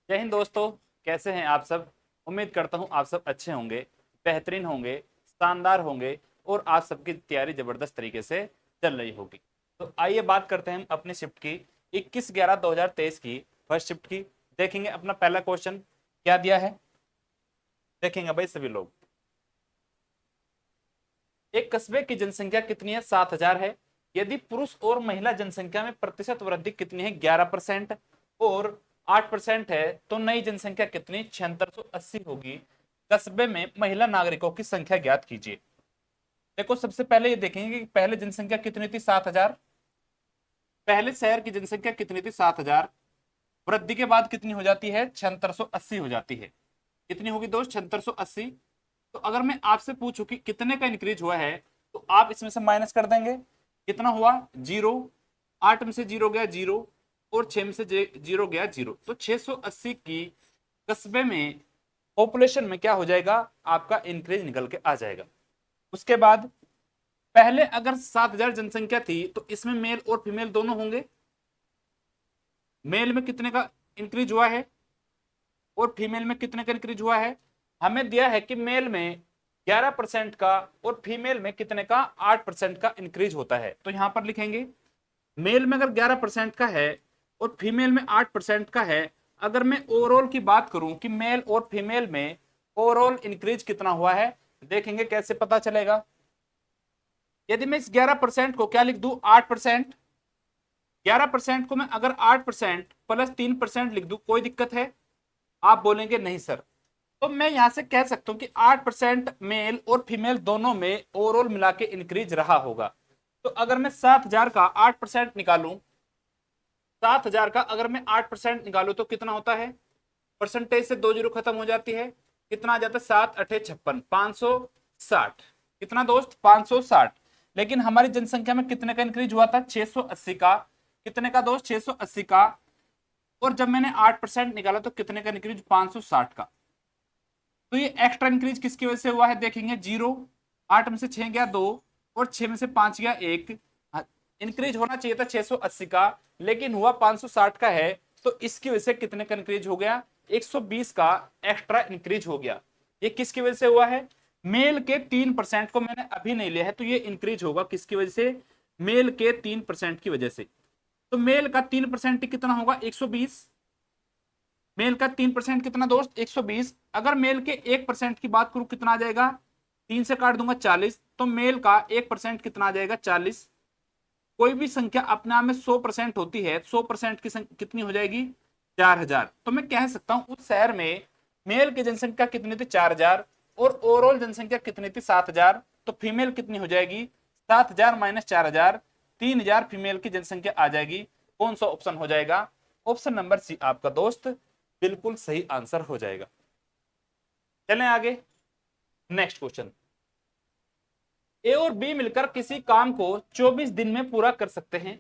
जय हिंद दोस्तों। कैसे हैं आप सब। उम्मीद करता हूं आप सब अच्छे होंगे, बेहतरीन होंगे, शानदार होंगे और आप सबकी तैयारी जबरदस्त तरीके से चल रही होगी। तो आइए बात करते हैं हम अपनी शिफ्ट की 21/11/2023 की फर्स्ट शिफ्ट की। देखेंगे अपना पहला क्वेश्चन क्या दिया है। देखेंगे भाई सभी लोग। एक कस्बे की जनसंख्या कितनी है? 7,000 है। यदि पुरुष और महिला जनसंख्या में प्रतिशत वृद्धि कितनी है? 11% और 8% है तो नई जनसंख्या कितनी? 7680 होगी। कस्बे में महिला नागरिकों की संख्या ज्ञात कीजिए। देखो सबसे पहले ये देखेंगे कि पहले जनसंख्या कितनी थी? 7,000। पहले शहर की जनसंख्या कितनी थी? 7,000। वृद्धि के बाद कितनी हो जाती है? 7680 हो जाती है। कितनी होगी दोस्त? 7680। तो अगर मैं आपसे पूछूं कि कितने का इंक्रीज हुआ है तो आप इसमें से माइनस कर देंगे। कितना हुआ? जीरो। 8 में से जीरो गया जीरो और 6 में से जीरो गया जीरो, तो 680 की कस्बे में पॉपुलेशन में क्या हो जाएगा? आपका इंक्रीज निकल के आ जाएगा। उसके बाद पहले अगर 7,000 जनसंख्या थी तो इसमें मेल और फीमेल दोनों होंगे। मेल में कितने का इंक्रीज हुआ है और फीमेल में कितने का इंक्रीज हुआ है? हमें दिया है कि मेल में 11% का और फीमेल में कितने का? 8% का इंक्रीज होता है। तो यहां पर लिखेंगे मेल में अगर 11% का है और फीमेल में 8% का है। अगर मैं ओवरऑल की बात करूं कि मेल और फीमेल में ओवरऑल इंक्रीज कितना हुआ है, देखेंगे कैसे पता चलेगा। यदि मैं इस 11% को क्या लिख दूं? 8%। 11% को मैं अगर 8% प्लस 3% लिख दूं, कोई दिक्कत है? आप बोलेंगे नहीं सर। तो मैं यहां से कह सकता हूं कि 8% मेल और फीमेल दोनों में ओवरऑल मिला के इंक्रीज रहा होगा। तो अगर मैं 7,000 का 8% निकालूं, 7,000 का अगर मैं 8% निकालू तो कितना होता है? परसेंटेज से दो जीरो खत्म हो जाती है। कितना आ जाता है? 7 8 56, 560। कितना दोस्त? 560। लेकिन हमारी जनसंख्या में कितने का इंक्रीज हुआ था? 680 का। कितने का दोस्त? 680 का। और जब मैंने 8% निकाला तो कितने का इंक्रीज? 560 का। तो ये एक्स्ट्रा इंक्रीज किसकी वजह से हुआ है? देखेंगे जीरो। 8 में से 6 गया दो और 6 में से 5 गया एक। इंक्रीज होना चाहिए था 680 का, लेकिन हुआ 560 का है। तो इसकी वजह से कितने का इंक्रीज हो गया? 120 का एक्स्ट्रा इंक्रीज हो गया। ये किसकी वजह से हुआ है? मेल के 3% को मैंने अभी नहीं लिया है, तो ये इंक्रीज होगा किसकी वजह से? मेल के 3% की वजह से। तो मेल का 3% कितना होगा? 120। मेल का 3% कितना दोस्त? 120। अगर मेल के 1% की बात करूं कितना आ जाएगा? 3 से काट दूंगा 40। तो मेल का 1% कितना आ जाएगा? 40। कोई भी संख्या अपने आप में 100% होती है, 100% की कितनी हो जाएगी? 4,000। तो मैं कह सकता हूं उस शहर में मेल की जनसंख्या कितनी थी? 4,000 और ओवरऑल जनसंख्या कितनी थी? 7,000। तो फीमेल कितनी हो जाएगी? 7,000 माइनस 4,000, 3,000 फीमेल की जनसंख्या आ जाएगी। कौन सा ऑप्शन हो जाएगा? ऑप्शन नंबर सी आपका दोस्त बिल्कुल सही आंसर हो जाएगा। चलें आगे। Next question. ए और बी मिलकर किसी काम को 24 दिन में पूरा कर सकते हैं,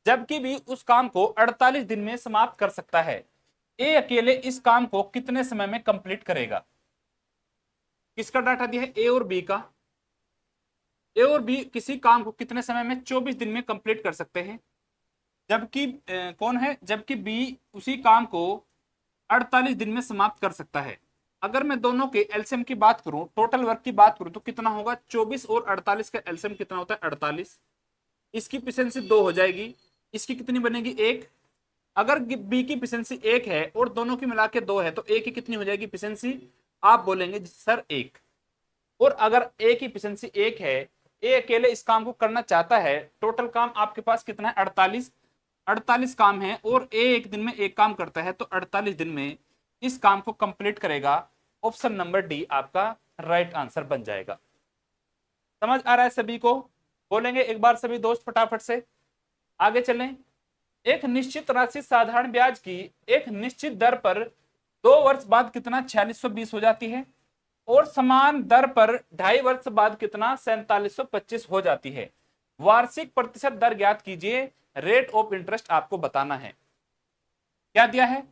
जबकि बी उस काम को 48 दिन में समाप्त कर सकता है। ए अकेले इस काम को कितने समय में कंप्लीट करेगा? किसका डाटा दिया है? ए और बी का। ए और बी किसी काम को कितने समय में? 24 दिन में कंप्लीट कर सकते हैं, जबकि कौन है? जबकि बी उसी काम को 48 दिन में समाप्त कर सकता है। अगर मैं दोनों के एलसीएम की बात करूं, टोटल वर्क की बात करूं, तो कितना होगा? 24 और 48 का एलसीएम कितना होता है? 48। इसकी इफिशिएंसी 2 हो जाएगी। इसकी कितनी बनेगी? 1। अगर बी की इफिशिएंसी 1 है और दोनों की मिला के 2 है तो ए की कितनी हो जाएगी इफिशिएंसी? आप बोलेंगे सर 1। और अगर ए की इफिशिएंसी 1 है, ए अकेले इस काम को करना चाहता है, टोटल काम आपके पास कितना है? 48। 48 काम है और ए एक दिन में एक काम करता है, तो 48 दिन में इस काम को कंप्लीट करेगा। ऑप्शन नंबर डी आपका राइट आंसर बन जाएगा। समझ आ रहा है सभी को? बोलेंगे एक बार सभी दोस्त फटाफट से। आगे चलें। एक निश्चित राशि साधारण ब्याज की एक निश्चित दर पर 2 वर्ष बाद कितना? 4620 हो जाती है। और समान दर पर 2.5 वर्ष बाद कितना? 4725 हो जाती है। वार्षिक प्रतिशत दर ज्ञात कीजिए। रेट ऑफ इंटरेस्ट आपको बताना है। क्या दिया है?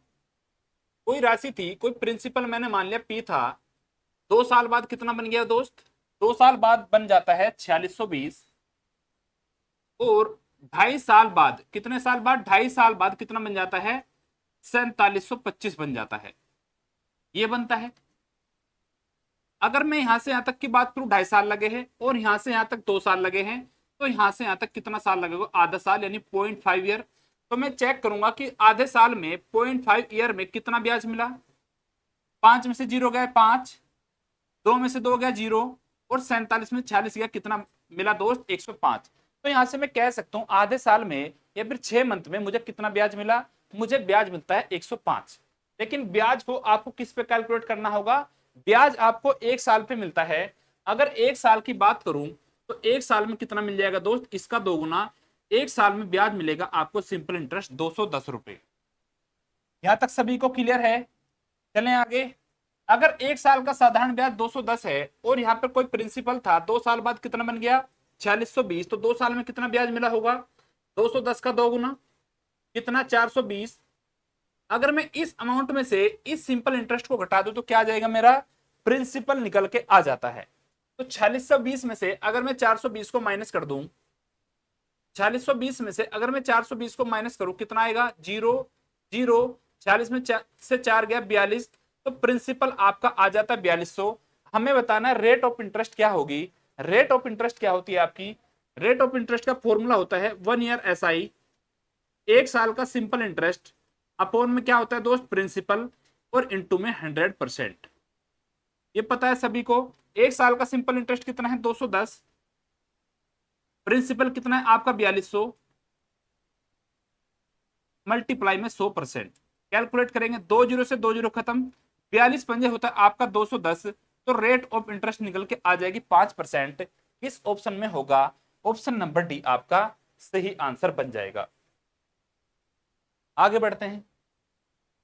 कोई राशि थी, कोई प्रिंसिपल मैंने मान लिया पी था। 2 साल बाद कितना बन गया दोस्त? 2 साल बाद बन जाता है 4620। और 2.5 साल बाद, कितने साल बाद? 2.5 साल बाद कितना बन जाता है? 4725 बन जाता है, ये बनता है। अगर मैं यहां से यहां तक की बात करूं 2.5 साल लगे हैं और यहां से यहां तक 2 साल लगे हैं, तो यहां से यहां तक कितना साल लगेगा, आधा साल यानी 0.5 ईयर। तो मैं चेक करूंगा कि आधे साल में 0.5 ईयर में कितना ब्याज मिला। 5 में से 0 गया 5, 2 में से 2 गया 0 और 47 में 46 गया, कितना मिला दोस्त 105। तो यहां से मैं कह सकता हूं आधे साल में या फिर 6 मंथ में मुझे कितना ब्याज मिला, मुझे ब्याज मिलता है 105। लेकिन ब्याज को आपको किस पे कैलकुलेट करना होगा, ब्याज आपको 1 साल पे मिलता है। अगर 1 साल की बात करूं तो 1 साल में कितना मिल जाएगा दोस्त, इसका 2 गुना। 1 साल में ब्याज मिलेगा आपको सिंपल इंटरेस्ट 210 रुपए। यहां तक सभी को क्लियर है? चलें आगे। अगर 1 साल का साधारण ब्याज 210 है और यहाँ पर कोई प्रिंसिपल था, 2 साल बाद कितना बन गया 4620, तो 2 साल में कितना ब्याज मिला होगा, 210 का 2 गुना कितना 420। अगर मैं इस अमाउंट में से इस सिंपल इंटरेस्ट को घटा दूं तो क्या आ जाएगा, मेरा प्रिंसिपल निकल के आ जाता है। तो 4620 में से अगर मैं 420 को माइनस कर दूं, 4620 में से अगर मैं 420 को माइनस करूं कितना आएगा, 0 0, 40 में से 4 गया 42, तो प्रिंसिपल आपका आ जाता है 4200। हमें बताना है रेट ऑफ इंटरेस्ट क्या होगी। रेट ऑफ इंटरेस्ट क्या होती है आपकी, रेट ऑफ इंटरेस्ट का फॉर्मूला होता है 1 ईयर SI, 1 साल का सिंपल इंटरेस्ट अपॉन में क्या होता है दोस्त, प्रिंसिपल, और इंटू में 100%। ये पता है सभी को। 1 साल का सिंपल इंटरेस्ट कितना है 210, प्रिंसिपल कितना है आपका 4200, मल्टीप्लाई में 100%। कैलकुलेट करेंगे, 2 जीरो से 2 जीरो खत्म, 42 पंजे होता है आपका 210, तो रेट ऑफ इंटरेस्ट निकल के आ जाएगी 5%। किस ऑप्शन में होगा, ऑप्शन नंबर डी आपका सही आंसर बन जाएगा। आगे बढ़ते हैं।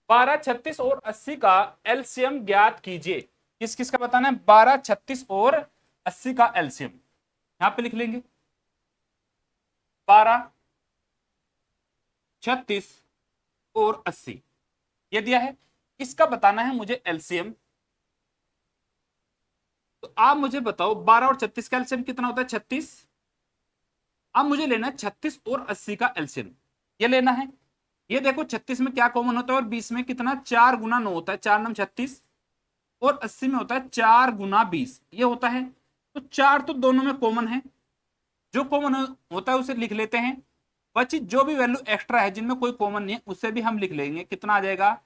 12, 36 और 80 का एलसीएम ज्ञात कीजिए। किस किस का बताना है, 12, 36 और 80 का एलसीएम। यहां पे लिख लेंगे 12, 36 और 80 ये दिया है, इसका बताना है मुझे एलसीएम। तो आप मुझे बताओ 12 और 36 का एलसीएम कितना होता है, 36। अब मुझे लेना है 36 और 80 का एलसीएम, ये लेना है। ये देखो 36 में क्या कॉमन होता है और 20 में कितना 4 गुना 9 होता है, 4 9 36, और 80 में होता है 4 गुना 20 ये होता है। तो 4 तो दोनों में कॉमन है, जो कॉमन होता है उसे लिख लेते हैं। बची जो भी वैल्यू एक्स्ट्रा है जिनमें कोई कॉमन नहीं है उसे भी हम लिख लेंगे। कितना आ जाएगा,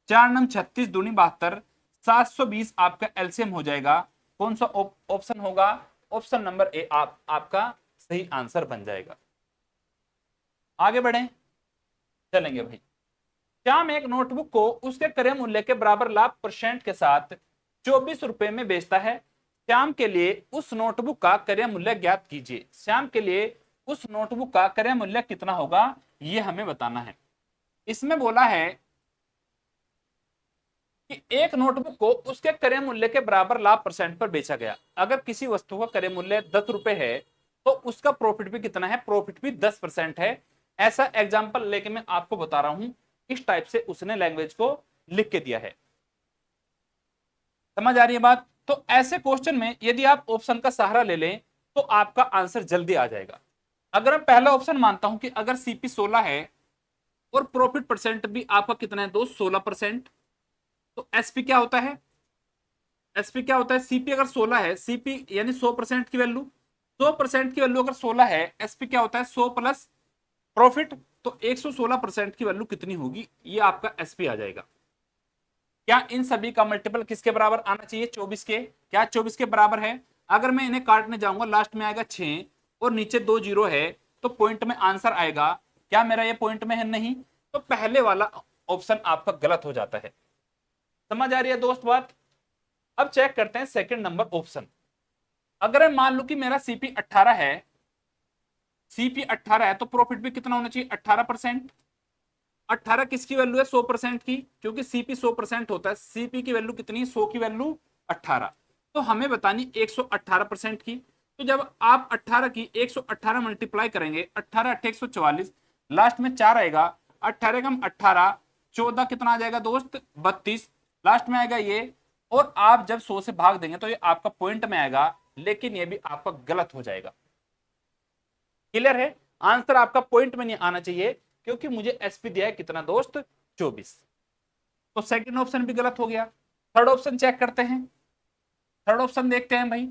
4 9 36 दूनी 72, 720 आपका एलसीएम हो जाएगा। कौन सा ऑप्शन होगा, ऑप्शन नंबर ए आपका सही आंसर बन जाएगा। आगे बढ़े चलेंगे भाई। श्याम एक नोटबुक को उसके क्रय मूल्य के बराबर लाभ % के साथ 24 रुपए में बेचता है। श्याम के लिए उस नोटबुक का क्रय मूल्य ज्ञात कीजिए। श्याम के लिए उस नोटबुक का क्रय मूल्य कितना होगा, ये हमें बताना है। इसमें बोला है कि एक नोटबुक को उसके क्रय मूल्य के बराबर लाभ % पर बेचा गया। अगर किसी वस्तु का क्रय मूल्य 10 रुपए है तो उसका प्रॉफिट भी कितना है, प्रॉफिट भी 10% है। ऐसा एग्जाम्पल लेके मैं आपको बता रहा हूं, इस टाइप से उसने लैंग्वेज को लिख के दिया है। समझ आ रही है बात? तो ऐसे क्वेश्चन में यदि आप ऑप्शन का सहारा ले लें तो आपका आंसर जल्दी आ जाएगा। अगर मैं पहला ऑप्शन मानता हूं कि अगर सीपी 16 है और प्रॉफिट परसेंट भी आपका कितना है दोस्त 16%, तो एसपी क्या होता है, एसपी क्या होता है, सीपी अगर 16 है, सीपी यानी 100% की वैल्यू, 100% की वैल्यू अगर 16 है, एसपी क्या होता है 100 प्लस प्रॉफिट, तो 116% की वैल्यू कितनी होगी, ये आपका एसपी आ जाएगा। क्या इन सभी का मल्टीपल किसके बराबर आना चाहिए, 24 के। क्या 24 के बराबर है? अगर मैं इन्हें काटने जाऊंगा लास्ट में आएगा 6 और नीचे 2 जीरो है तो पॉइंट में आंसर आएगा। क्या मेरा ये पॉइंट में है, नहीं, तो पहले वाला ऑप्शन आपका गलत हो जाता है। समझ आ रही है दोस्त बात? अब चेक करते हैं सेकंड नंबर ऑप्शन। अगर मैं मान लू कि मेरा सीपी 18 है, सीपी 18 है तो प्रॉफिट भी कितना होना चाहिए 18%। 18 किसकी वैल्यू है 100% की, क्योंकि सीपी 100% होता है। सीपी की वैल्यू कितनी, 100 की वैल्यू 18, तो हमें बतानी 118% की। तो जब आप 18 की 118 मल्टीप्लाई करेंगे, 18 8 144, लास्ट में 4 आएगा, 18 कम 18 14 कितना आ जाएगा दोस्त 32, लास्ट में आएगा ये। और आप जब 100 से भाग देंगे तो ये आपका पॉइंट में आएगा, लेकिन ये भी आपका गलत हो जाएगा। क्लियर है? आंसर आपका पॉइंट में नहीं आना चाहिए क्योंकि मुझे एसपी दिया है कितना दोस्त 24। तो सेकंड ऑप्शन भी गलत हो गया। थर्ड ऑप्शन चेक करते हैं। थर्ड ऑप्शन देखते हैं भाई।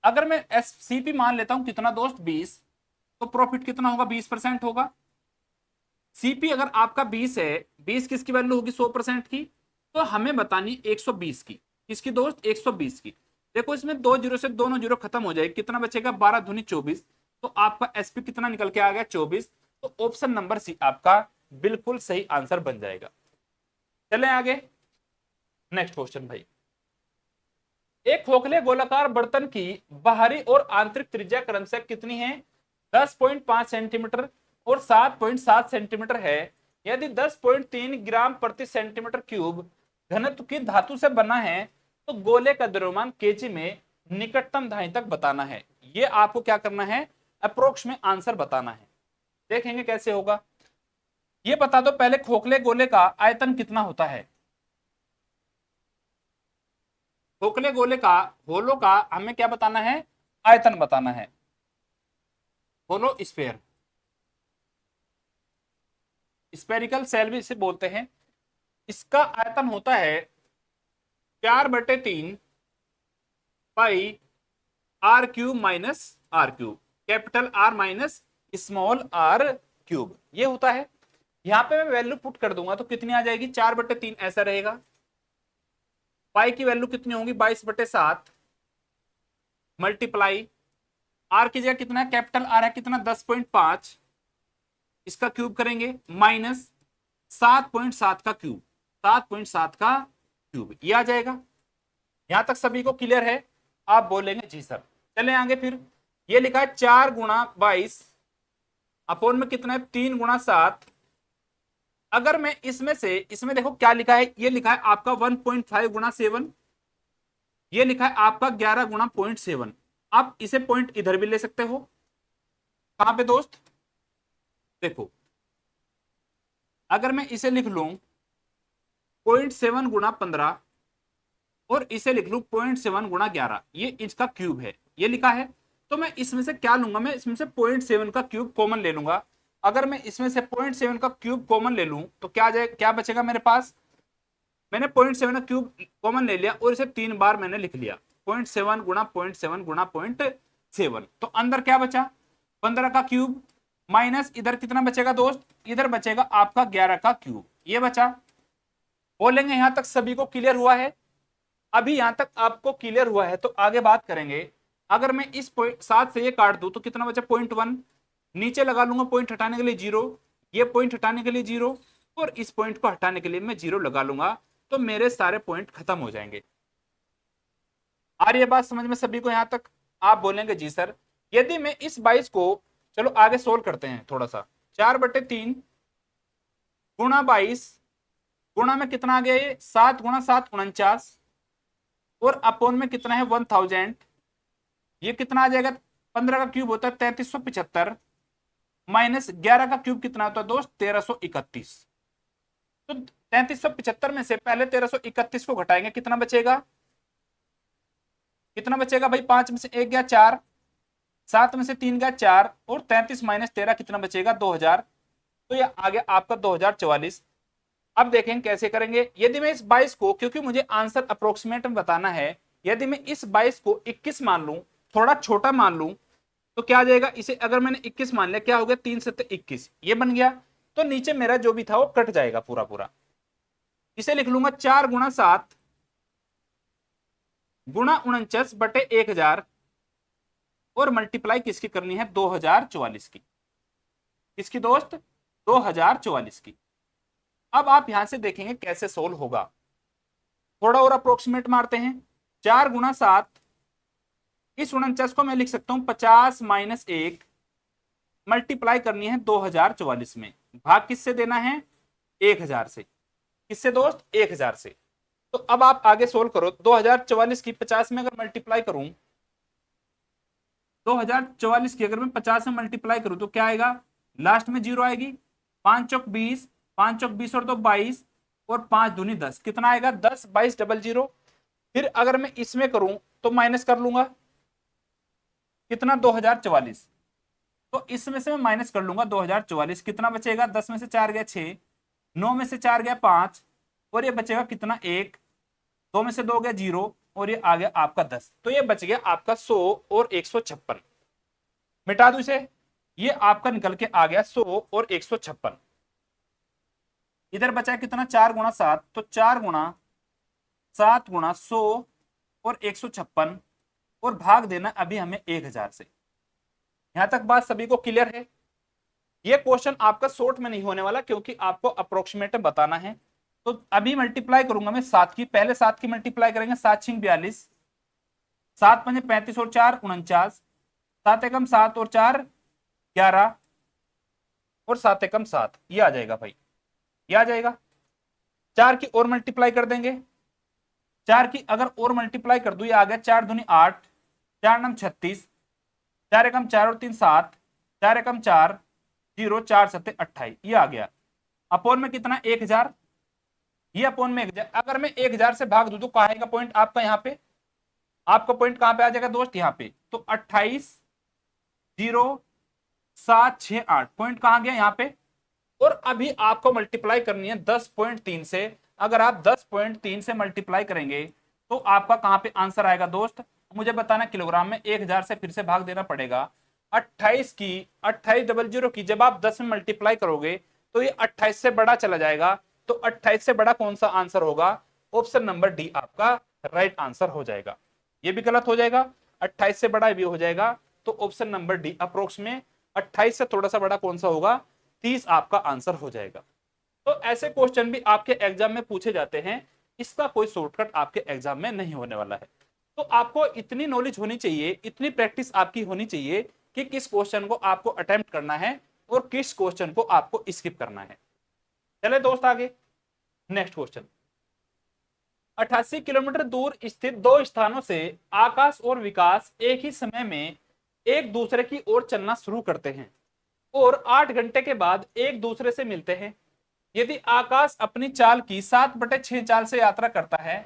अगर मैं एससीपी मान लेता हूं कितना दोस्त 20, तो प्रॉफिट कितना होगा 20% होगा। सीपी अगर आपका 20 है, 20 किसकी वैल्यू होगी 100% की, तो हमें बतानी 120 की। किसकी दोस्त 120 की। देखो इसमें 2 जीरो से दोनों जीरो खत्म हो जाए, कितना बचेगा 12 दूनी 24। तो आपका एसपी कितना निकल के आ गया 24। तो ऑप्शन नंबर सी आपका बिल्कुल सही आंसर बन जाएगा। चलें आगे। नेक्स्ट क्वेश्चन भाई। एक खोखले गोलाकार बर्तन की बाहरी और आंतरिक त्रिज्या क्रमशः कितनी है? 10.5 सेंटीमीटर और 7.7 सेंटीमीटर है। यदि 10.3 ग्राम प्रति सेंटीमीटर क्यूब घनत्व की धातु से बना है, तो गोले का द्रव्यमान केजी में निकटतम धाई तक बताना है। ये आपको क्या करना है, अप्रोक्स में आंसर बताना है। देखेंगे कैसे होगा। ये बता दो पहले खोखले गोले का आयतन कितना होता है। खोखले गोले का, होलो का हमें क्या बताना है, आयतन बताना है। होलो स्फेयर, स्पेरिकल सेल भी इसे बोलते हैं। इसका आयतन होता है 4/3 pi r cube minus r cube, capital R minus small r cube, ये होता है। यहां पे मैं वैल्यू पुट कर दूंगा तो कितनी आ जाएगी 4/3 ऐसा रहेगा। पाई की वैल्यू कितनी होगी 22/7 मल्टीप्लाई आर की जगह कितना है, कैपिटल आर है कितना 10.5, इसका क्यूब करेंगे माइनस 7.7 का क्यूब, 7.7 का क्यूब, ये आ जाएगा। यहां तक सभी को क्लियर है? आप बोलेंगे जी सर। चले आगे फिर। ये लिखा है 4 × 22 अपोन में कितना है 3 × 7। अगर मैं इसमें से, इसमें देखो क्या लिखा है, ये लिखा है आपका 1.5 × 7, ये लिखा है आपका 11 × 0.7। आप इसे पॉइंट इधर भी ले सकते हो। कहां पे दोस्त, देखो अगर मैं इसे लिख लूं 0.7 × 15 और इसे लिख लूं 0.7 × 11, ये इसका क्यूब है, ये लिखा है। तो मैं इसमें से क्या लूंगा, मैं इसमें से 0.7 का क्यूब कॉमन ले लूंगा। अगर मैं इसमें से 0.7 का क्यूब कॉमन ले लूं तो क्या जाए, क्या बचेगा मेरे पास। मैंने 0.7 का क्यूब कॉमन ले लिया और इसे 3 बार मैंने लिख लिया, 0.7 × 0.7 × 0.7। तो अंदर क्या बचा 15 का क्यूब माइनस इधर कितना बचेगा दोस्त, इधर बचेगा आपका 11 का क्यूब, ये बचा। बोलेंगे यहां तक सभी को क्लियर हुआ है? अभी यहां तक आपको क्लियर हुआ है तो आगे बात करेंगे। अगर मैं इस पॉइंट 7 से ये काट दूं तो कितना बचा 0.1, नीचे लगा लूंगा पॉइंट हटाने के लिए 0, ये पॉइंट हटाने के लिए 0 और इस पॉइंट को हटाने के लिए मैं 0 लगा लूंगा, तो मेरे सारे पॉइंट खत्म हो जाएंगे। आ रही है बात समझ में सभी को यहां तक? आप बोलेंगे जी सर। यदि मैं इस 22 को, चलो आगे सोल्व करते हैं थोड़ा सा। 4/3 गुणा 22 गुणा में कितना आ गया, ये 7 × 7 49 और अपोन में कितना है 1000, ये कितना आ जाएगा 15 का क्यूब होता है 3375 माइनस 11 का क्यूब कितना होता है दोस्त 1331। तो 3375 में से पहले 1331 को घटाएंगे, कितना बचेगा, कितना बचेगा भाई, 5 में से 1 गया 4, 7 में से 3 गया 4 और 33 माइनस 13 कितना बचेगा 2000। तो ये आ गया आपका 2044। अब देखें कैसे करेंगे। यदि मैं इस 22 को, क्योंकि मुझे आंसर अप्रोक्सीमेट में बताना है, यदि मैं इस 22 को 21 मान लूं, थोड़ा छोटा मान लूं, तो क्या आ जाएगा, इसे अगर मैंने 21 मान लिया क्या हो गया 3 × 21, ये बन गया। तो नीचे मेरा जो भी था वो कट जाएगा पूरा पूरा। इसे लिख लूंगा 4 × 7 गुणा 49/1000 और मल्टीप्लाई किसकी करनी है 2044 की। किसकी दोस्त 2044 की। अब आप यहां से देखेंगे कैसे सोल्व होगा। थोड़ा और अप्रोक्सीमेट मारते हैं। 4 × 7, इस 49 को मैं लिख सकता हूं 50 - 1, मल्टीप्लाई करनी है 2044 में, भाग किससे देना है 1000 से। किससे दोस्त 1000 से। तो अब आप आगे सोल्व करो। 2044 की 50 में अगर मल्टीप्लाई करूं, 2044 की अगर मैं 50 में मल्टीप्लाई करूं तो क्या आएगा, लास्ट में 0 आएगी, 5 चौक 20, 5 चौक 20 और 2 22 और 5 दूनी 10, कितना आएगा 10 22 00। फिर अगर मैं इसमें करूं तो माइनस कर लूंगा, कितना 2044। तो इसमें से मैं माइनस कर लूंगा 2044, कितना बचेगा, 10 में से 4 गया 6, 9 में से 4 गया 5, और ये बचेगा कितना 1, 2 में से 2 गया 0, और ये आ गया आपका 10। तो ये बच गया आपका 100 और 156। मिटा दू इसे, ये आपका निकल के आ गया 100 और 156। इधर बचा कितना 4 गुणा 7, तो 4 गुणा 7 गुणा 100 और 156, और भाग देना अभी हमें 1000 से। यहां तक बात सभी को क्लियर है। ये क्वेश्चन आपका शॉर्ट में नहीं होने वाला क्योंकि आपको अप्रोक्सीमेट बताना है। तो अभी मल्टीप्लाई करूंगा मैं 7 की, पहले 7 की मल्टीप्लाई करेंगे, 7 6 42, 7 5 35 और 4 49, 7 एकम 7 और 4 11, और 7 एकम 7, ये आ जाएगा भाई, ये आ जाएगा। 4 की और मल्टीप्लाई कर देंगे, 4 की अगर और मल्टीप्लाई कर दू, ये आ गया 4 दूनी 8, 4 नम 36, 4 एकम 4 और 3 7, 4 एकम 4 0, 4 7 28, ये आ गया। अपोन में कितना 1000, ये अपोन में 1000। अगर मैं 1000 से भाग दूं तो कहाँ आएगा पॉइंट आपका, यहाँ पे आपका पॉइंट कहां पे आ जाएगा दोस्त, यहाँ पे। तो 28 0 7 6 8 पॉइंट कहां गया, यहाँ पे। और अभी आपको मल्टीप्लाई करनी है 10.3 से। अगर आप 10.3 से मल्टीप्लाई करेंगे तो आपका कहां पे आंसर आएगा दोस्त, मुझे बताना। किलोग्राम में 1000 से फिर से भाग देना पड़ेगा। 28 की 2800 की जब आप 10 में मल्टीप्लाई करोगे तो ये 28 से बड़ा चला जाएगा। तो 28 से बड़ा कौन सा आंसर होगा, ऑप्शन नंबर डी आपका राइट आंसर हो जाएगा। ये भी गलत हो जाएगा, 28 से बड़ा भी हो जाएगा। तो ऑप्शन नंबर डी अप्रोक्स में 28 से थोड़ा सा बड़ा कौन सा होगा, 30 आपका आंसर हो जाएगा। तो ऐसे क्वेश्चन भी आपके एग्जाम में पूछे जाते हैं, इसका कोई शॉर्टकट आपके एग्जाम में नहीं होने वाला है। तो आपको इतनी नॉलेज होनी चाहिए, इतनी प्रैक्टिस आपकी होनी चाहिए कि किस क्वेश्चन को आपको अटेम्प्ट करना है और किस क्वेश्चन को आपको स्किप करना है। चले दोस्त आगे, नेक्स्ट क्वेश्चन। 88 किलोमीटर दूर स्थित दो स्थानों से आकाश और विकास एक ही समय में एक दूसरे की ओर चलना शुरू करते हैं और 8 घंटे के बाद एक दूसरे से मिलते हैं। यदि आकाश अपनी चाल की 7/6 चाल से यात्रा करता है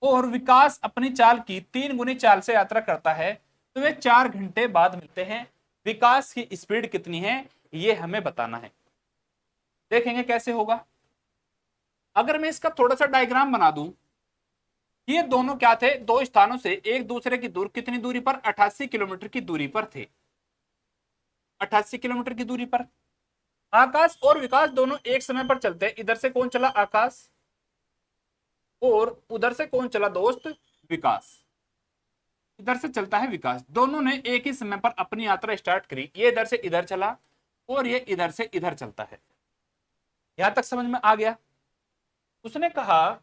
और विकास अपनी चाल की 3 गुनी चाल से यात्रा करता है तो वे 4 घंटे बाद मिलते हैं। विकास की स्पीड कितनी है, ये हमें बताना है। देखेंगे कैसे होगा। अगर मैं इसका थोड़ा सा डायग्राम बना दूं, ये दोनों क्या थे, दो स्थानों से एक दूसरे की दूर कितनी दूरी पर, 88 किलोमीटर की दूरी पर थे। 88 किलोमीटर की दूरी पर आकाश और विकास दोनों एक समय पर चलते हैं। इधर से कौन चला, आकाश, और उधर से कौन चला दोस्त, विकास। इधर से चलता है विकास। दोनों ने एक ही समय पर अपनी यात्रा स्टार्ट करी। ये इधर से इधर चला और ये इधर से इधर चलता है। यहां तक समझ में आ गया। उसने कहा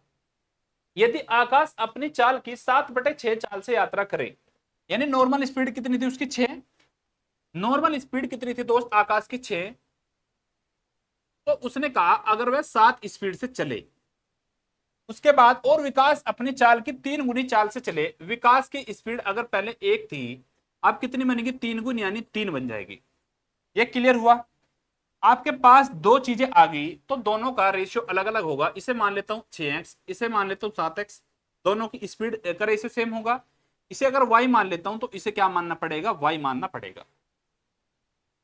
यदि आकाश अपनी चाल की 7/6 चाल से यात्रा करे, यानी नॉर्मल स्पीड कितनी थी उसकी 6, नॉर्मल स्पीड कितनी थी दोस्त आकाश की 6, तो उसने कहा अगर वह 7 स्पीड से चले, उसके बाद और विकास अपनी चाल की 3 गुनी चाल से चले। विकास की स्पीड अगर पहले 1 थी, अब कितनी बनेगी, 3 गुनी, यानी 3 बन जाएगी। ये क्लियर हुआ। आपके पास दो चीजें आ गई तो दोनों का रेशियो अलग अलग होगा। इसे मान लेता हूं 6x, इसे मान लेता हूं 7x, दोनों की स्पीड का रेशियो सेम होगा। इसे अगर y मान लेता हूं तो इसे क्या मानना पड़ेगा, y मानना पड़ेगा।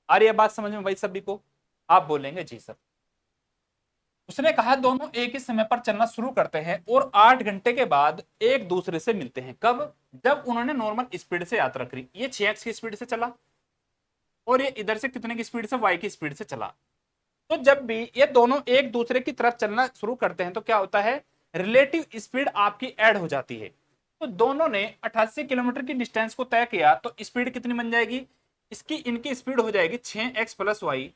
आ रही है बात समझ में भाई सभी को, आप बोलेंगे जी सर। उसने कहा दोनों एक ही समय पर चलना शुरू करते हैं और 8 घंटे के बाद एक दूसरे से मिलते हैं। कब, जब उन्होंने नॉर्मल स्पीड से यात्रा करी। ये 6x की स्पीड से चला और ये इधर से कितने की स्पीड से, y की स्पीड से चला। तो जब भी ये दोनों एक दूसरे की तरफ चलना शुरू करते हैं तो क्या होता है, रिलेटिव स्पीड आपकी ऐड हो जाती है। तो दोनों ने 88 किलोमीटर की डिस्टेंस को तय किया तो स्पीड कितनी बन जाएगी, इसकी इनकी स्पीड हो जाएगी 6x + y,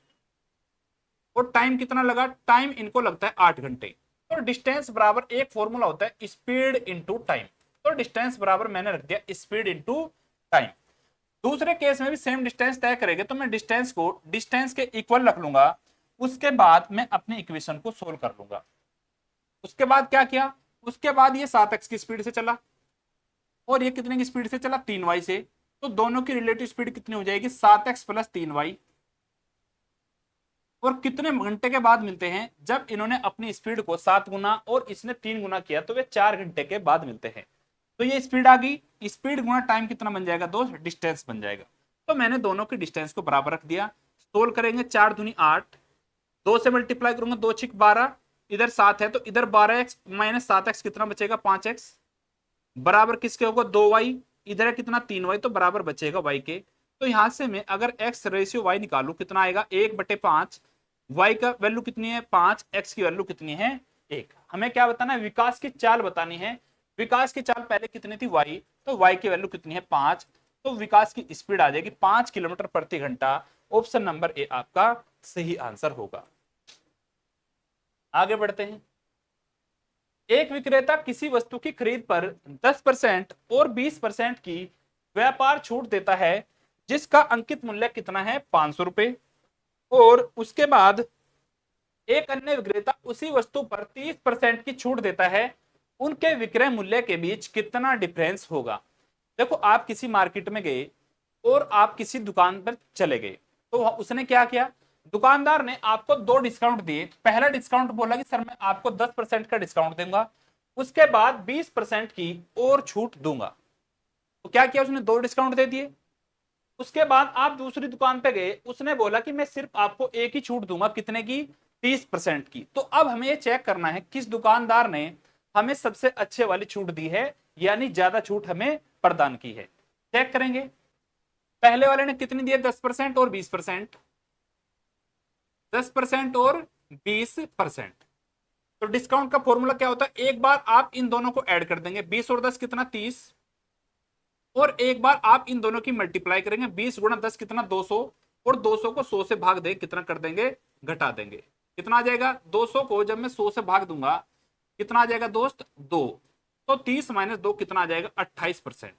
और टाइम कितना लगा, टाइम इनको लगता है 8 घंटे। तो डिस्टेंस बराबर एक फॉर्मूला होता है स्पीड इंटू टाइम। तो डिस्टेंस बराबर मैंने रख दिया स्पीड इंटू टाइम। दूसरे केस में भी सेम डिस्टेंस तय करेंगे तो मैं डिस्टेंस को डिस्टेंस के इक्वल रख लूंगा। उसके बाद मैं अपनी इक्वेशन को सोल्व कर लूंगा। उसके बाद क्या किया, उसके बाद ये 7x की स्पीड से चला और ये कितने की स्पीड से चला, 3y से। तो दोनों की रिलेटिव स्पीड कितनी हो जाएगी, 7x + 3y। और कितने घंटे के बाद मिलते हैं, जब इन्होंने अपनी स्पीड को 7 गुना और इसने 3 गुना किया तो वे 4 घंटे के बाद मिलते हैं। तो ये स्पीड आ गई, स्पीड गुना टाइम कितना बन जाएगा दोस्त, डिस्टेंस बन जाएगा। तो मैंने दोनों की डिस्टेंस को बराबर रख दिया। सोल्व करेंगे, 4 दूनी 8, 2 से मल्टीप्लाई करूंगा, 2 6 12, इधर 7 है तो इधर 12x माइनस 7x कितना बचेगा 5x, बराबर किसके होगा 2y, इधर है कितना 3y, तो बराबर बचेगा y के। तो यहां से मैं अगर x रेशियो y निकालू कितना आएगा 1/5, y का वैल्यू कितनी है 5, x की वैल्यू कितनी है 1। हमें क्या बताना है, विकास की चाल बतानी है। विकास की चाल पहले कितनी थी y, तो y की वैल्यू कितनी है 5, तो विकास की स्पीड आ जाएगी 5 किलोमीटर प्रति घंटा। ऑप्शन नंबर ए आपका सही आंसर होगा। आगे बढ़ते हैं। एक विक्रेता किसी वस्तु की खरीद पर 10% और 20% की व्यापार छूट देता है जिसका अंकित मूल्य कितना है 500 रुपए, और उसके बाद एक अन्य विक्रेता उसी वस्तु पर 30% की छूट देता है, उनके विक्रय मूल्य के बीच कितना डिफरेंस होगा। देखो, आप किसी मार्केट में गए और आप किसी दुकान पर चले गए, तो उसने क्या किया, दुकानदार ने आपको 2 डिस्काउंट दिए। पहला डिस्काउंट बोला कि सर मैं आपको 10% का डिस्काउंट दूंगा, उसके बाद 20% की और छूट दूंगा। तो क्या किया, उसने 2 डिस्काउंट दे दिए। उसके बाद आप दूसरी दुकान पे गए, उसने बोला कि मैं सिर्फ आपको एक ही छूट दूंगा, कितने की 30% की। तो अब हमें ये चेक करना है किस दुकानदार ने हमें सबसे अच्छे वाली छूट दी है, यानी ज्यादा छूट हमें प्रदान की है। चेक करेंगे, पहले वाले ने कितनी दी है 10% और 20%, 10% और 20%। तो डिस्काउंट का फॉर्मूला क्या होता है, एक बार आप इन दोनों को ऐड कर देंगे, 20 और 10 कितना 30, और एक बार आप इन दोनों की मल्टीप्लाई करेंगे, 20 गुणा 10 कितना 200, और 200 को 100 से भाग देंगे, कितना कर देंगे घटा देंगे, कितना आ जाएगा 200 को जब मैं 100 से भाग दूंगा कितना आ जाएगा दोस्त 2, तो 30 माइनस 2 कितना आ जाएगा 28%।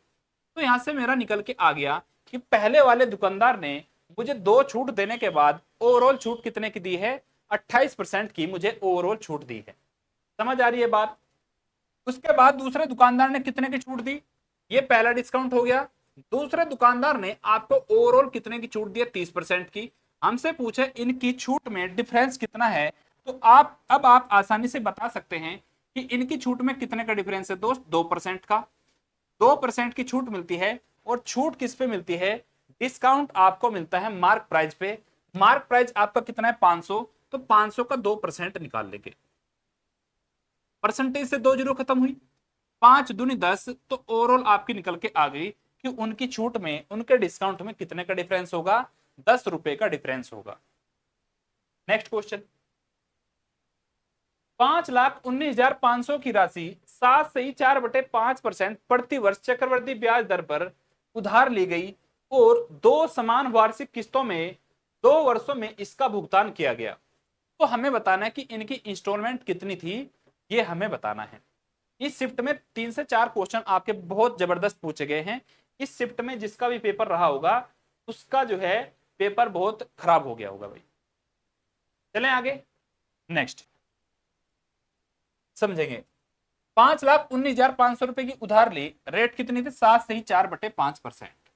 तो यहां से मेरा निकल के आ गया कि पहले वाले दुकानदार ने मुझे 2 छूट देने के बाद ओवरऑल छूट कितने की दी है 28% की मुझे ओवरऑल छूट दी है। समझ आ रही है बात। उसके बाद दूसरे दुकानदार ने कितने की छूट दी, ये पहला डिस्काउंट हो गया। दूसरे दुकानदार ने आपको ओवरऑल कितने की छूट दी है 30% की। हमसे पूछे इनकी छूट में डिफरेंस कितना है, तो आप आसानी से बता सकते हैं कि इनकी छूट में कितने का डिफरेंस है दोस्त 2% का। 2% की छूट मिलती है, और छूट किस पे मिलती है, डिस्काउंट आपको मिलता है मार्क प्राइस पे। मार्क प्राइस आपका कितना है 500, तो 500 का 2% निकाल लेंगे, परसेंटेज से 2 जीरो खत्म हुई, 5 दूनी 10, तो ओवरऑल आपकी निकल के आ गई कि उनकी छूट में उनके डिस्काउंट में कितने का डिफरेंस होगा 10 रुपए का डिफरेंस होगा। नेक्स्ट क्वेश्चन, 5,19,500 की राशि 7 से 4/5% प्रति वर्ष चक्रवृद्धि ब्याज दर पर उधार ली गई और 2 समान वार्षिक किस्तों में 2 वर्षों में इसका भुगतान किया गया। तो हमें बताना है कि इनकी इंस्टॉलमेंट कितनी थी, ये हमें बताना है। इस शिफ्ट में 3 से 4 क्वेश्चन आपके बहुत जबरदस्त पूछे गए हैं। इस शिफ्ट में जिसका भी पेपर रहा होगा उसका जो है पेपर बहुत खराब हो गया होगा भाई। चलें आगे, नेक्स्ट समझेंगे। 5,19,500 रुपए की उधार ली, रेट कितनी थी 7 से 4/5%,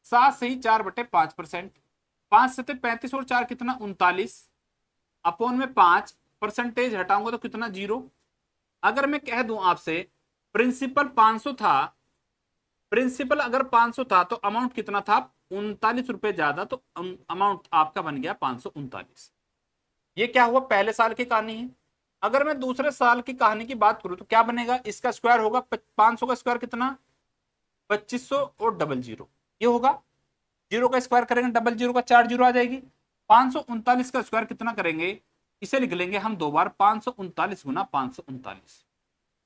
7 से 4/5%, 5 से 35 और 4 कितना 39, अपॉन में 5, परसेंटेज हटाऊंगा तो कितना 0। अगर मैं कह दूं आपसे प्रिंसिपल 500 था, प्रिंसिपल अगर 500 था तो अमाउंट कितना था 39 रुपए ज्यादा, तो अमाउंट आपका बन गया 539। ये क्या हुआ, पहले साल की कहानी है। अगर मैं दूसरे साल की कहानी की बात करूं तो क्या बनेगा, इसका स्क्वायर होगा 500 का स्क्वायर कितना 2500 और डबल जीरो, ये होगा। जीरो का स्क्वायर करेंगे डबल जीरो का 4 जीरो आ जाएगी। 539 का स्क्वायर कितना करेंगे, इसे लिख लेंगे हम 2 बार, 539 गुना 539,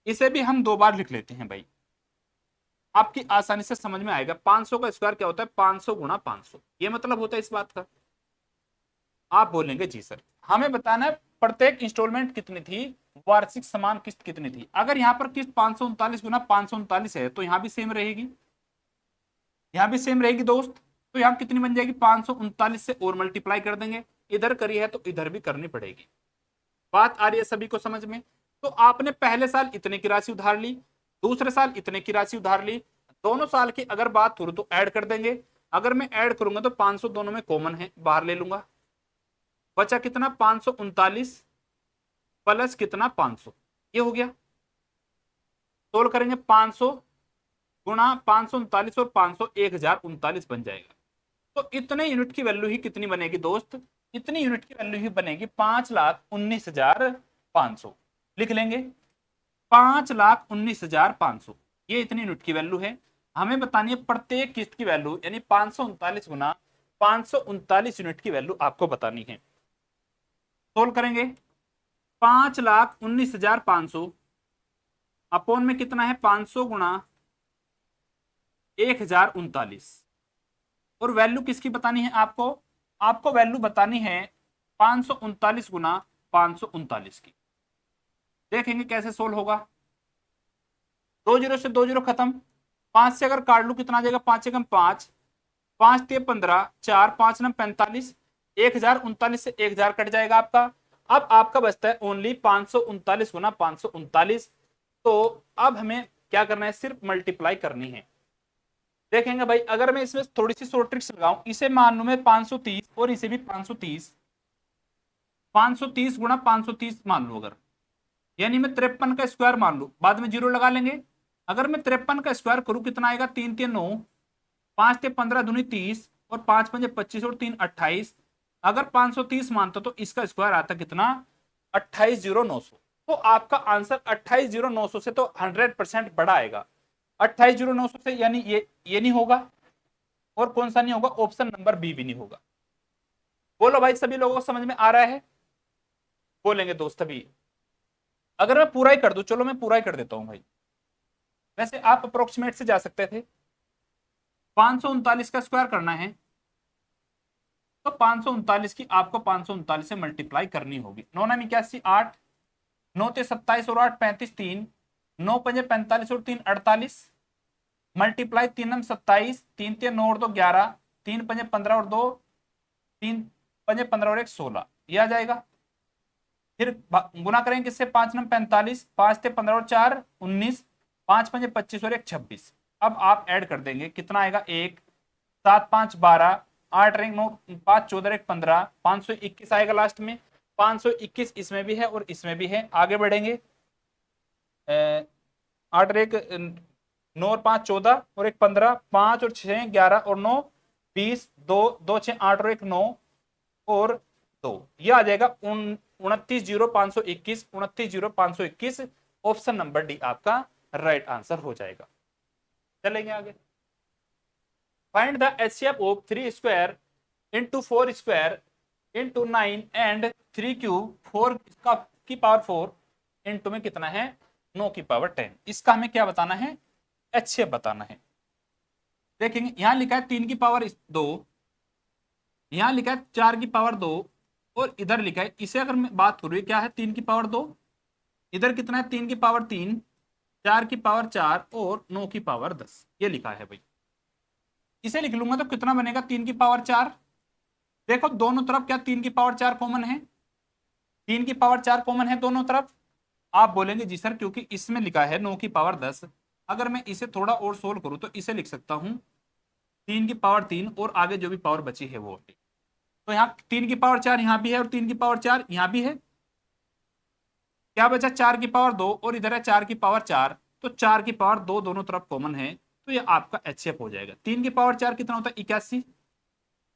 इसे भी हम 2 बार लिख लेते हैं भाई, आपकी आसानी से समझ में आएगा। 500 का स्क्वायर क्या होता है 500 गुना 500, ये मतलब होता है इस बात का। आप बोलेंगे जी सर हमें बताना है प्रत्येक इंस्टॉलमेंट कितनी थी, वार्षिक समान किस्त कितनी थी। अगर यहाँ पर किस्त 539 गुना 539 है तो यहाँ भी सेम रहेगी, यहाँ भी सेम रहेगी दोस्त। तो यहाँ कितनी बन जाएगी 539 से और मल्टीप्लाई कर देंगे, इधर करी है तो इधर भी करनी पड़ेगी। बात आ रही है सभी को समझ में। तो आपने पहले साल इतने की राशि उधार ली, दूसरे साल इतने की राशि उधार ली, दोनों साल की अगर बात करूं तो ऐड कर देंगे। अगर मैं ऐड करूंगा तो 500 दोनों में कॉमन है, बाहर ले लूंगा, बचा कितना 539 प्लस कितना 500, ये हो गया। सोल्व करेंगे 500 गुणा 539 और 500 1039 बन जाएगा। तो इतने यूनिट की वैल्यू ही कितनी बनेगी दोस्त, इतनी यूनिट की वैल्यू ही बनेगी 5,19,500। लिख लेंगे 5,19,500, ये इतनी यूनिट की वैल्यू है। हमें बतानी है प्रत्येक किस्त की वैल्यू, यानी 539 गुना 539 यूनिट की वैल्यू आपको बतानी है। सोल्व करेंगे 5,19,500 अपोन में कितना है 500 गुना 1039, और वैल्यू किसकी बतानी है आपको, आपको वैल्यू बतानी है 539 गुना 539 की। देखेंगे कैसे सोल्व होगा। 2 जीरो से 2 जीरो खत्म, 5 से अगर काट लू कितना आ जाएगा, 5 एकम 5, 5 ते 15, 4 5 नम 45, 1039 से 1000 कट जाएगा आपका। अब आपका बचता है ओनली 539 गुना 539। तो अब हमें क्या करना है, सिर्फ मल्टीप्लाई करनी है। देखेंगे भाई, अगर मैं इसमें थोड़ी सी शॉर्ट ट्रिक्स लगाऊं, इसे मान लू मैं 530 और इसे भी 530, 530 गुना 530 मान लू अगर, यानी मैं 53 का स्क्वायर मान लू, बाद में जीरो लगा लेंगे। अगर मैं 53 का स्क्वायर करूं कितना आएगा, 3 3 9, 5 ते 15 दूनी 30, और 5 5 25 और 3 28। अगर 530 मानता तो इसका स्क्वायर आता कितना, 28,900। तो आपका आंसर 28,900 से तो 100% बड़ा आएगा। 28,900 से, यानी ये नहीं होगा, और कौन सा नहीं होगा, ऑप्शन नंबर बी भी नहीं होगा। बोलो भाई, सभी लोगों को समझ में आ रहा है, बोलेंगे दोस्त अभी। अगर मैं पूरा ही कर दूं, चलो मैं पूरा ही कर देता हूं भाई, वैसे आप अप्रोक्सीमेट से जा सकते थे। 539 का स्क्वायर करना है, तो 539 की आपको 539 से मल्टीप्लाई करनी होगी। 9 9 81 8, 9 ते 27 और 8 35, 3 9 5 45 और 3 48, मल्टीप्लाई 3 नम 27, 3 ते 9 और 2 11, 3 5 15 और 2, 3 5 15 और 1 16, ये आ जाएगा। फिर गुना करेंगे किससे, 5 नम 45, 5 ते 15 और 4 19, 5 5 25 और 1 26। अब आप ऐड कर देंगे कितना आएगा, 1 7 5 12, 8 रैंक 9 5 14 1 15, 521 आएगा लास्ट में। 521 इसमें भी है और इसमें भी है। आगे बढ़ेंगे, 8 रेक 9 और 5 14 और 1 15, 5 और 6 11 और 9 20, 2 2 6 8 और 1 9 और 2, ये आ जाएगा 29,0521, 29,0521। ऑप्शन नंबर डी आपका राइट आंसर हो जाएगा। चलेंगे आगे। Find the HCF of 3 square into 4 square into 9 and 3 cube 4 की पावर 4 इंटू में कितना है, 9 की पावर 10। इसका हमें क्या बताना है, एचसीएफ बताना है। देखेंगे यहां लिखा है 3 की पावर 2, यहां लिखा है 4 की पावर 2, और इधर लिखा है, इसे अगर मैं बात करूँ क्या है, 3 की पावर 2, इधर कितना है 3 की पावर 3, 4 की पावर 4 और 9 की पावर 10, ये लिखा है भाई। इसे लिख लूंगा तो कितना बनेगा, 3 की पावर 4। देखो दोनों तरफ क्या 3 की पावर 4 कॉमन है, 3 की पावर 4 कॉमन है दोनों तरफ। आप बोलेंगे जी सर क्योंकि इसमें लिखा है 9 की पावर 10। अगर मैं इसे थोड़ा और सोल्व करूं तो इसे लिख सकता हूं 3 की पावर 3 और आगे जो भी पावर बची है वो। तो यहाँ 3 की पावर 4 यहाँ भी है और 3 की पावर 4 यहाँ भी है। क्या बचा, 4 की पावर 2 और इधर है 4 की पावर 4, तो 4 की पावर 2 दोनों तरफ कॉमन है, तो ये आपका एचसीएफ हो जाएगा। 3 की पावर 4 कितना होता है 81,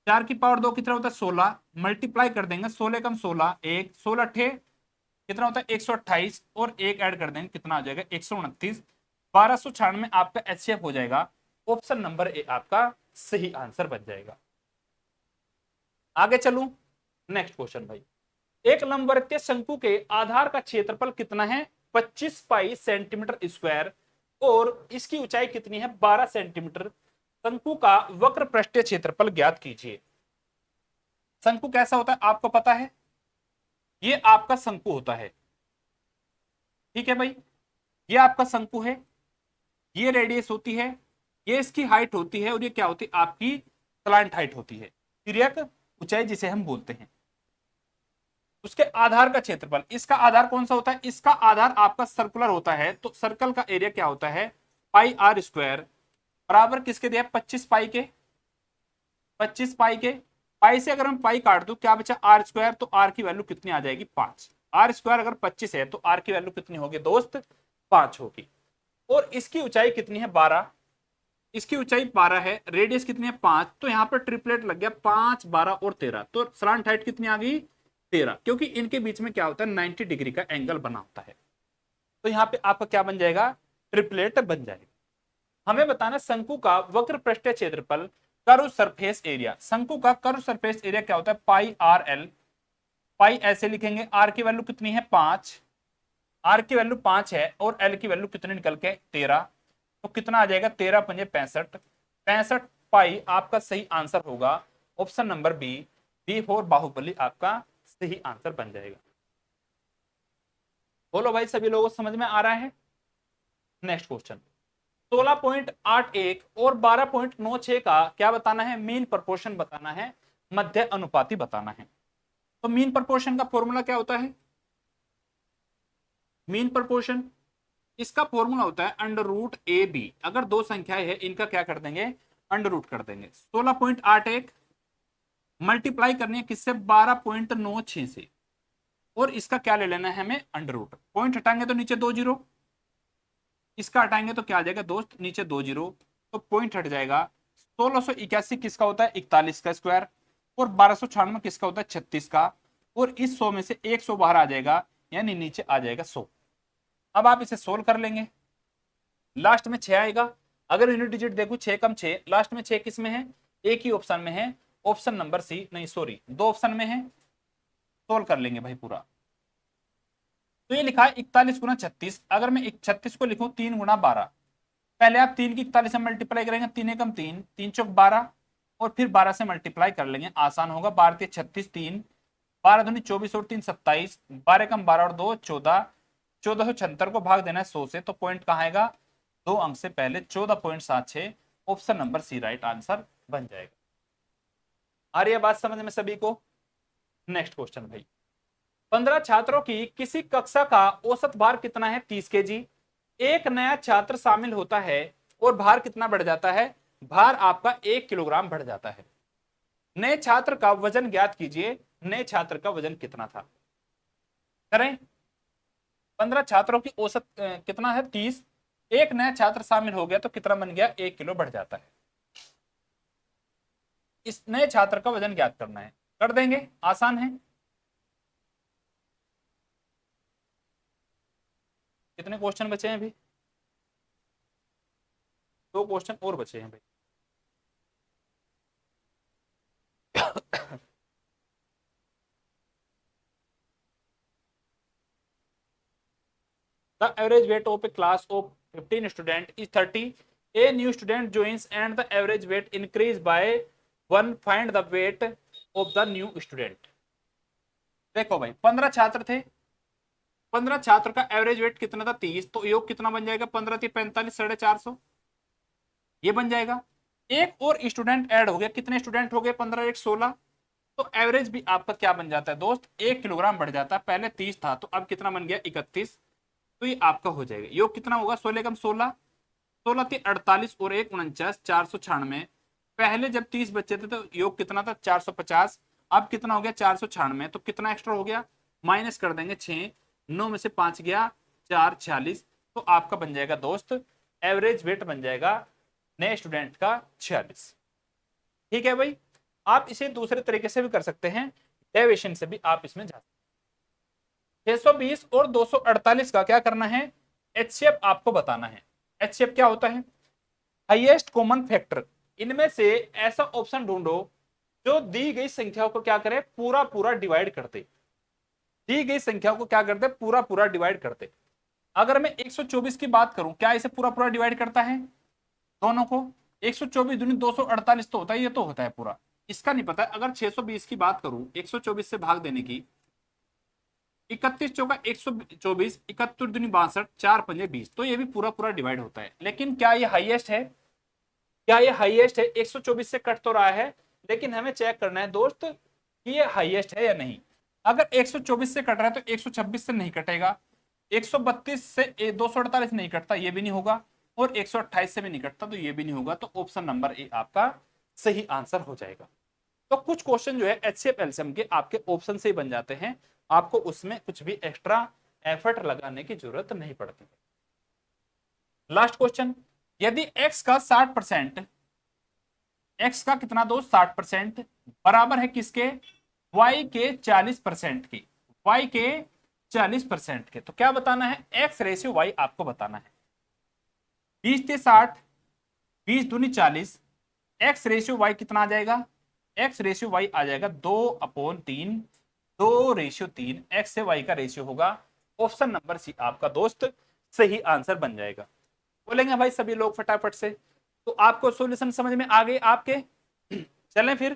4 की पावर 2 कितना होता है 16, मल्टीप्लाई कर देंगे 16 कम 16 1, 16 अट्ठे कितना होता है 128, और एक ऐड कर देंगे कितना आ जाएगा 129, 1296 आपका एचसीएफ हो जाएगा। ऑप्शन नंबर ए आपका सही आंसर बन जाएगा। आगे चलूं, नेक्स्ट क्वेश्चन भाई। एक लंबवर्तीय शंकु के आधार का क्षेत्रफल कितना है, 25 पाई सेंटीमीटर स्क्वायर, और इसकी ऊंचाई कितनी है 12 सेंटीमीटर। शंकु का वक्र पृष्ठीय क्षेत्रफल ज्ञात कीजिए। शंकु कैसा होता है आपको पता है, ये आपका शंकु होता है, ठीक है भाई, ये आपका शंकु है, ये रेडियस होती है, ये इसकी हाइट होती है, और ये क्या होती है आपकी स्लैंट हाइट होती है, तिर्यक ऊंचाई जिसे हम बोलते हैं। उसके आधार का क्षेत्रफल, इसका आधार कौन सा होता है, इसका आधार आपका सर्कुलर होता है, तो सर्कल का एरिया क्या होता है पाई आर स्क्वायर, बराबर किसके दिया 25 पाई के, 25 पाई के। पाई से अगर हम पाई काट दो क्या बचा आर स्क्वायर, तो आर की वैल्यू कितनी आ जाएगी 5। आर स्क्वायर अगर 25 है तो आर की वैल्यू कितनी होगी दोस्त 5 होगी। और इसकी ऊंचाई कितनी है 12, इसकी ऊंचाई 12 है, रेडियस कितनी है 5, तो यहाँ पर ट्रिपलेट लग गया 5, 12 और 13, तो स्लांट हाइट कितनी आ गई 13, क्योंकि इनके बीच में क्या होता है 90 डिग्री का एंगल बना होता है। तो यहाँ पे आपका क्या बन जाएगा, ट्रिपलेट बन जाएगा। हमें बताना शंकु का वक्र पृष्ठीय क्षेत्रफल कर्व सरफेस एरिया। शंकु का कर्व सरफेस एरिया क्या होता है, पाई आर एल। पाई ऐसे लिखेंगे, आर की वैल्यू कितनी है 5, आर की वैल्यू 5 है और एल की वैल्यू कितनी निकल के 13, तो कितना आ जाएगा 13 पंजे 65, 65 पाई आपका सही आंसर होगा option number B, B for Baahubali आपका सही आंसर बन जाएगा। बोलो भाई सभी लोगों को समझ में आ रहा है। नेक्स्ट क्वेश्चन 16.81 और 12.96 का क्या बताना है, मीन प्रपोर्शन बताना है, मध्य अनुपाती बताना है। तो मीन प्रपोर्शन का फॉर्मूला क्या होता है, मीन प्रपोर्शन इसका फॉर्मूला होता है अंडर रूट ए बी। अगर दो संख्याएं है इनका क्या कर देंगे, अंडर रूट कर देंगे। 16.81 मल्टीप्लाई करनी है किससे, 12.96 से, और इसका क्या ले लेना है हमें अंडर रूट। पॉइंट हटाएंगे तो नीचे 2 जीरो, इसका हटाएंगे तो क्या आ जाएगा दोस्त, नीचे 2 जीरो, तो पॉइंट हट जाएगा। 1681 किसका होता है 41 का स्क्वायर, और 1296 किसका होता है 36 का, और इस 100 में से 100 बाहर आ जाएगा, यानी नीचे आ जाएगा 100। अब आप इसे सोल्व कर लेंगे, लास्ट में 6 आएगा। अगर यूनिट डिजिट देखो 6 कम 6, लास्ट में 6 किस में है, एक ही ऑप्शन में है, ऑप्शन नंबर सी, नहीं सॉरी 2 ऑप्शन में है। सोल्व कर लेंगे भाई पूरा। तो ये लिखा है 41 गुना 36, अगर मैं 36 को लिखूं 3 गुना 12, पहले आप 3 की 41 से मल्टीप्लाई करेंगे, 3 एकम 3, 3 चौक 12, और फिर 12 से मल्टीप्लाई कर लेंगे, आसान होगा। 12 3 36, 3 12 दूनी 24 और 3 27, 12 कम 12 और 2 14, 1476 को भाग देना है 100 से, तो पॉइंट कहाँ आएगा, 2 अंक से पहले 14.76, option number C right answer बन जाएगा। आ रही है बात समझ में सभी को। नेक्स्ट क्वेश्चन भाई, 15 छात्रों की किसी कक्षा का औसत भार कितना है 30 केजी। एक नया छात्र शामिल होता है और भार कितना बढ़ जाता है, भार आपका 1 किलोग्राम बढ़ जाता है। नए छात्र का वजन ज्ञात कीजिए, नए छात्र का वजन कितना था। करें, 15 छात्रों की औसत कितना है 30, एक नया छात्र शामिल हो गया तो कितना बन गया, 1 किलो बढ़ जाता है। इस नए छात्र का वजन ज्ञात करना है, कर देंगे, आसान है। कितने क्वेश्चन बचे हैं अभी, 2 क्वेश्चन और बचे हैं भाई। The average weight of a class of 15 students is 30. A new student joins and the average weight increase by 1. Find the weight of the new student. देखो भाई 15 छात्र थे, 15 छात्र का एवरेज वेट कितना था 30, तो योग कितना बन जाएगा, 15 थी 45, 450, ये बन जाएगा। एक और स्टूडेंट ऐड हो गया, कितने स्टूडेंट हो गए, 15 1 16, तो एवरेज भी आपका क्या बन जाता है दोस्त, 1 किलोग्राम बढ़ जाता है। पहले 30 था तो अब कितना बन गया 31, तो ये आपका हो जाएगा। योग कितना होगा, 16 कम 16, 16 थी 48 और 1 49, 496। पहले जब 30 बच्चे थे तो योग कितना था 450, अब कितना हो गया 496, तो कितना एक्स्ट्रा हो गया, माइनस कर देंगे 6, 9 में से 5 गया 4, 46, तो आपका बन जाएगा दोस्त एवरेज वेट बन जाएगा नए स्टूडेंट का 46। ठीक है भाई, आप इसे दूसरे तरीके से भी कर सकते हैं, डेविएशन से भी आप इसमें जा सकते हैं। 620 और 248 का क्या करना है, एचसीएफ आपको बताना है। एचसीएफ क्या होता है, हाईएस्ट कॉमन फैक्टर। इनमें से ऐसा ऑप्शन ढूंढो जो दी गई संख्याओं को क्या करे, पूरा पूरा डिवाइड कर दे। दी गई संख्याओं को क्या करते, पूरा पूरा डिवाइड करते। अगर मैं 124 की बात करूं, क्या इसे पूरा पूरा डिवाइड करता है, दोनों को 124 दूनी 248 तो होता है, ये तो होता है पूरा, इसका नहीं पता। अगर 620 की बात करूं, 124 से भाग देने की, 31 चौका 124, 71 दूनी 62, 4 पंजे 20, तो ये भी पूरा पूरा डिवाइड होता है। लेकिन क्या ये हाईएस्ट है, क्या ये हाईएस्ट है, 124 से कट तो रहा है, लेकिन हमें चेक करना है दोस्त कि ये हाईएस्ट है या नहीं। अगर 124 से कट रहा है तो 126 से नहीं कटेगा, 132 से 248 नहीं कटता, ये भी नहीं होगा, और 128 से भी नहीं कटता, तो ये भी नहीं होगा। तो ऑप्शन नंबर ए आपका सही आंसर हो जाएगा। तो कुछ क्वेश्चन जो है एचसीएफ एलसीएम के आपके ऑप्शन से ही बन जाते हैं, आपको उसमें कुछ भी एक्स्ट्रा एफर्ट लगाने की जरूरत नहीं पड़ती। लास्ट क्वेश्चन यदि x का 60%, x का कितना दोस्त 60% बराबर है किसके, y के 40% की, y के 40% के, तो क्या बताना है, x रेशियो y आपको बताना है। 20 से 60, 20 दूनी 40, x रेशियो y कितना आ जाएगा, x रेशियो y आ जाएगा 2/3, 2:3, x से y का रेशियो होगा। ऑप्शन नंबर सी आपका दोस्त सही आंसर बन जाएगा। बोलेंगे भाई सभी लोग फटाफट से। तो आपको सॉल्यूशन समझ में आ गए आपके। चलें फिर,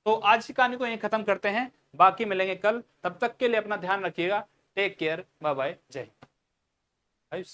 तो आज की कहानी को यहीं खत्म करते हैं, बाकी मिलेंगे कल। तब तक के लिए अपना ध्यान रखिएगा। टेक केयर, बाय बाय, जय हिंद।